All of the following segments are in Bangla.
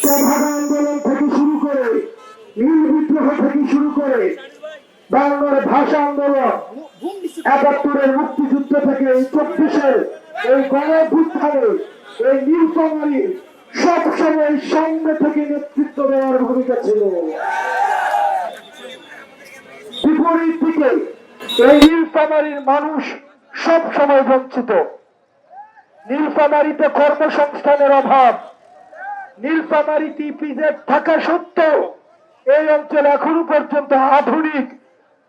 ভাষা আন্দোলন থেকে শুরু করে নীল বিদ্রোহ থেকে শুরু করে বাংলার ভাষা আন্দোলন ৭১-এর মুক্তিযুদ্ধ থেকে এই ২৪-এর এই গণঅভ্যুত্থানে এই নীলফামারীর সবসময় সামনে থেকে নেতৃত্ব দেওয়ার ভূমিকা ছিল। বিপরীত দিকে এই নীলফামারীর মানুষ সব সময় বঞ্চিত। নীলফামারীতে কর্মসংস্থানের অভাব, নীলফামারীতে ইপিজেড থাকা সত্ত্বেও এই অঞ্চলে এখনো পর্যন্ত আধুনিক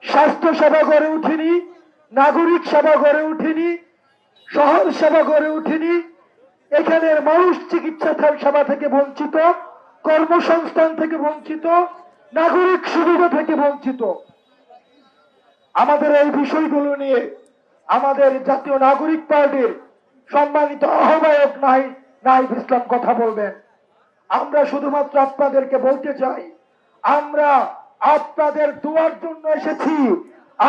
স্বাস্থ্য সেবা গড়ে উঠেনি, নাগরিক সেবা গড়ে উঠেনি, শহর সেবা গড়ে উঠেনি। এখানের মানুষ চিকিৎসা সেবা থেকে বঞ্চিত, কর্মসংস্থান থেকে বঞ্চিত, নাগরিক সুবিধা থেকে বঞ্চিত। আমাদের এই বিষয়গুলো নিয়ে আমাদের জাতীয় নাগরিক পার্টির সম্মানিত আহ্বায়ক নাহিদ ইসলাম কথা বলবেন। আমরা শুধুমাত্র আপনাদেরকে বলতে চাই, আমরা আপনাদের দোয়ার জন্য এসেছি,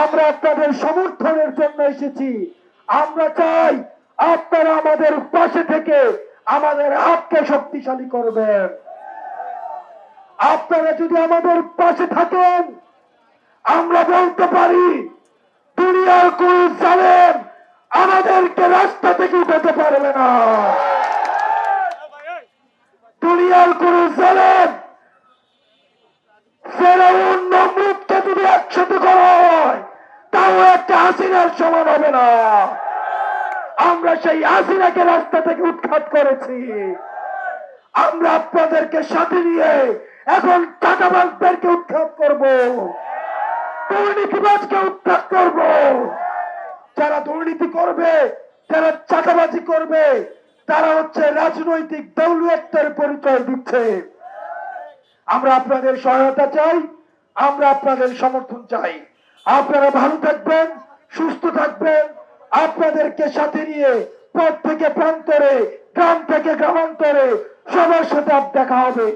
আমরা আপনাদের সমর্থনের জন্য এসেছি। আমরা চাই আপনারা আমাদের পাশে থেকে আমাদের হাতকে শক্তিশালী করবেন। আপনারা যদি আমাদের পাশে থাকেন, আমরা বলতে পারি দুনিয়ার কোন জালেম আমাদেরকে রাস্তা থেকে উঠাতে পারবে না। দুনিয়ার কোন জালেম ফেরাউন নমরুদকে যদি একসাথে করা হয় তাও একটা হাসিনার সমান হবে না। আমরা সেই হাসিনাকে রাস্তা থেকে উৎখাত করেছি। আমরা আপনাদেরকে সাথে নিয়ে এখন টাকাবাজদেরকে উৎখাত করব, দুর্নীতিবাজকে উৎখাত করব। যারা দুর্নীতি করবে, যারা চাঁদাবাজি করবে, তারা হচ্ছে রাজনৈতিক দৌলতের পরিচয় দিচ্ছে। আমরা আপনাদের সহায়তা চাই, আমরা আপনাদের সমর্থন চাই। আপনারা ভালো থাকবেন, সুস্থ থাকবেন। আপনাদেরকে সাথে নিয়ে পথ থেকে প্রান্তরে, গ্রাম থেকে গ্রামান্তরে সবার সাথে দেখা হবে।